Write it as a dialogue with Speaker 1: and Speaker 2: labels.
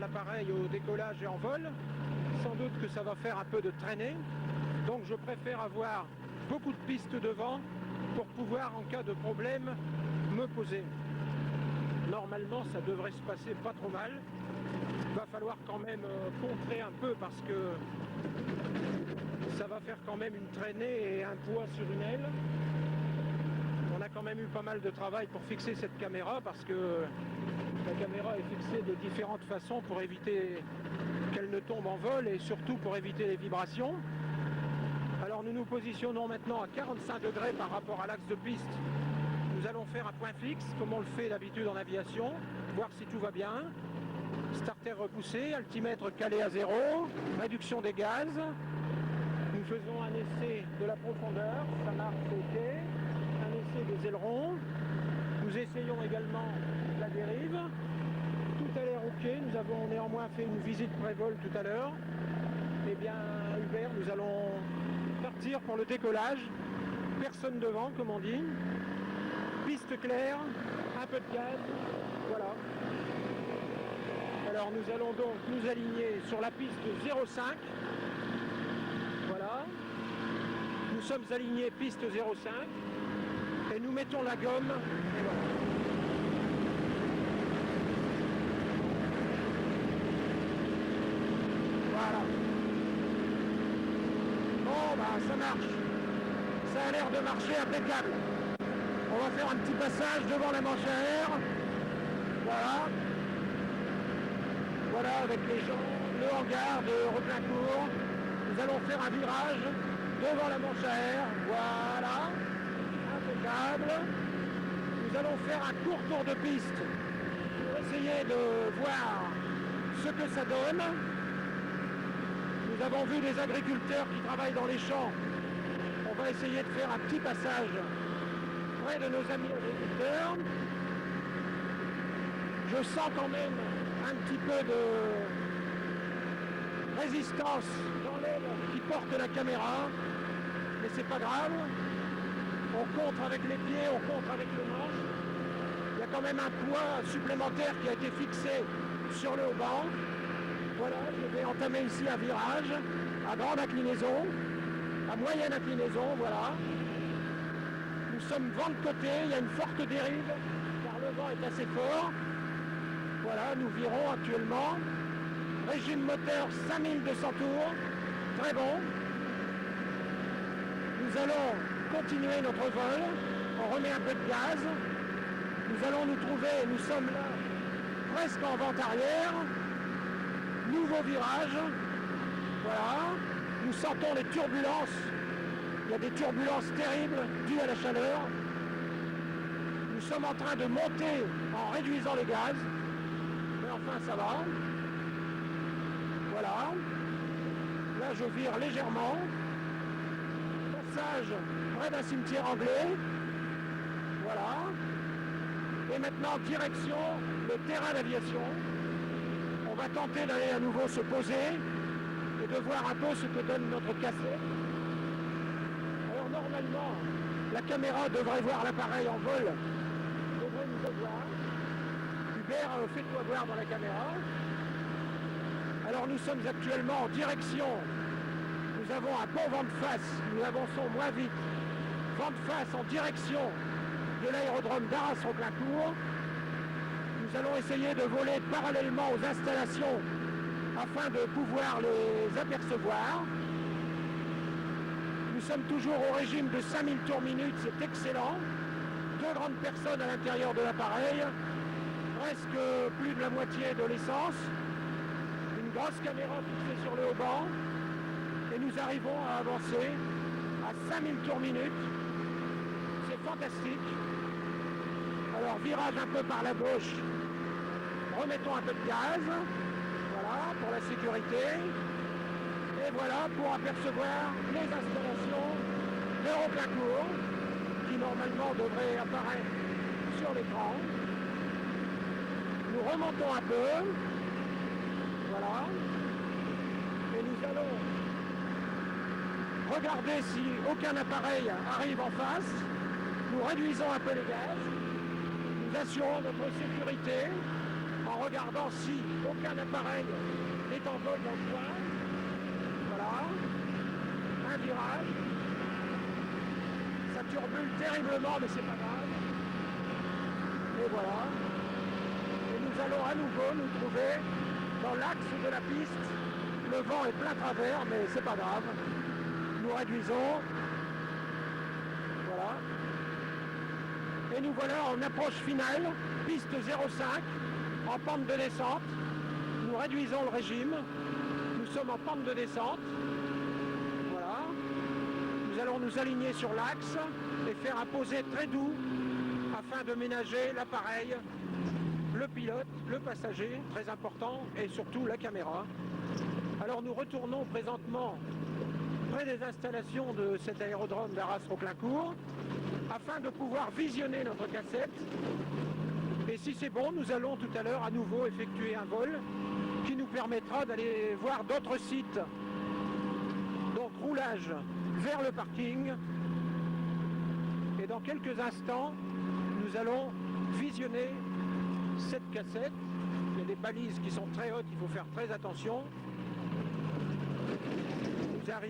Speaker 1: l'appareil au décollage et en vol. Sans doute que ça va faire un peu de traînée. Donc je préfère avoir beaucoup de pistes devant pour pouvoir, en cas de problème, me poser. Normalement, ça devrait se passer pas trop mal. Il va falloir quand même contrer un peu parce que ça va faire quand même une traînée et un poids sur une aile. On a quand même eu pas mal de travail pour fixer cette caméra parce que la caméra est fixée de différentes façons pour éviter qu'elle ne tombe en vol et surtout pour éviter les vibrations. Alors nous nous positionnons maintenant à 45 degrés par rapport à l'axe de piste. Nous allons faire un point fixe comme on le fait d'habitude en aviation, voir si tout va bien. Starter repoussé, altimètre calé à 0, réduction des gaz. Nous faisons un essai de la profondeur, ça marche ok. Un essai des ailerons. Nous essayons également la dérive. Tout a l'air ok. Nous avons néanmoins fait une visite pré-vol tout à l'heure. Eh bien, Hubert, nous allons partir pour le décollage. Personne devant, comme on dit. Piste claire, un peu de gaz. Voilà. Alors nous allons donc nous aligner sur la piste 05. Voilà. Nous sommes alignés piste 05. Et nous mettons la gomme. Et voilà. Voilà. Bon, bah ça marche. Ça a l'air de marcher impeccable. On va faire un petit passage devant la manche à air. Voilà. Voilà, avec les gens, le hangar de Replincourt. Nous allons faire un virage devant la manche à air. Voilà. Impeccable. Nous allons faire un court tour de piste pour essayer de voir ce que ça donne. Nous avons vu des agriculteurs qui travaillent dans les champs. On va essayer de faire un petit passage près de nos amis agriculteurs. Je sens quand même un petit peu de résistance dans l'aile qui porte la caméra, mais c'est pas grave. On contre avec les pieds, on contre avec le manche. Il y a quand même un poids supplémentaire qui a été fixé sur le haut-banc. Voilà, je vais entamer ici un virage à grande inclinaison, à moyenne inclinaison, voilà. Nous sommes vent de côté, il y a une forte dérive, car le vent est assez fort. Voilà, nous virons actuellement. Régime moteur 5200 tours, très bon. Nous allons continuer notre vol, on remet un peu de gaz. Nous allons nous trouver, nous sommes là, presque en vente arrière. Nouveau virage, voilà. Nous sentons les turbulences. Il y a des turbulences terribles dues à la chaleur. Nous sommes en train de monter en réduisant les gaz. Mais enfin, ça va. Voilà. Là, je vire légèrement. Passage près d'un cimetière anglais. Voilà. Et maintenant, direction le terrain d'aviation. On va tenter d'aller à nouveau se poser et de voir un peu ce que donne notre cassette. Alors normalement, la caméra devrait voir l'appareil en vol, devrait nous voir. Hubert, fais-toi voir dans la caméra. Alors nous sommes actuellement en direction, nous avons un bon vent de face, nous avançons moins vite. Vent de face en direction de l'aérodrome d'Arras-Replincourt. Nous allons essayer de voler parallèlement aux installations afin de pouvoir les apercevoir. Nous sommes toujours au régime de 5000 tours minute, c'est excellent. 2 grandes personnes à l'intérieur de l'appareil, presque plus de la moitié de l'essence. Une grosse caméra fixée sur le haut-banc. Et nous arrivons à avancer à 5000 tours minute. C'est fantastique. Alors virage un peu par la gauche. Remettons un peu de gaz. Voilà, pour la sécurité. Et voilà pour apercevoir les installations d'Europlincourt qui normalement devraient apparaître sur l'écran. Nous remontons un peu. Voilà. Et nous allons regarder si aucun appareil arrive en face. Nous réduisons un peu les gaz. Nous assurons notre sécurité en regardant si aucun appareil n'est en vol dans le coin. Voilà, un virage. Ça turbule terriblement, mais c'est pas grave. Et voilà. Et nous allons à nouveau nous trouver dans l'axe de la piste. Le vent est plein travers, mais c'est pas grave. Nous réduisons. Voilà. Et nous voilà en approche finale, piste 05, en pente de descente. Nous réduisons le régime. Nous sommes en pente de descente. Voilà. Nous allons nous aligner sur l'axe et faire un posé très doux afin de ménager l'appareil, le pilote, le passager, très important, et surtout la caméra. Alors nous retournons présentement près des installations de cet aérodrome d'Arras-Roquelincourt afin de pouvoir visionner notre cassette. Et si c'est bon, nous allons tout à l'heure à nouveau effectuer un vol qui nous permettra d'aller voir d'autres sites. Donc roulage vers le parking. Et dans quelques instants, nous allons visionner cette cassette. Il y a des balises qui sont très hautes, il faut faire très attention. Nous arrivons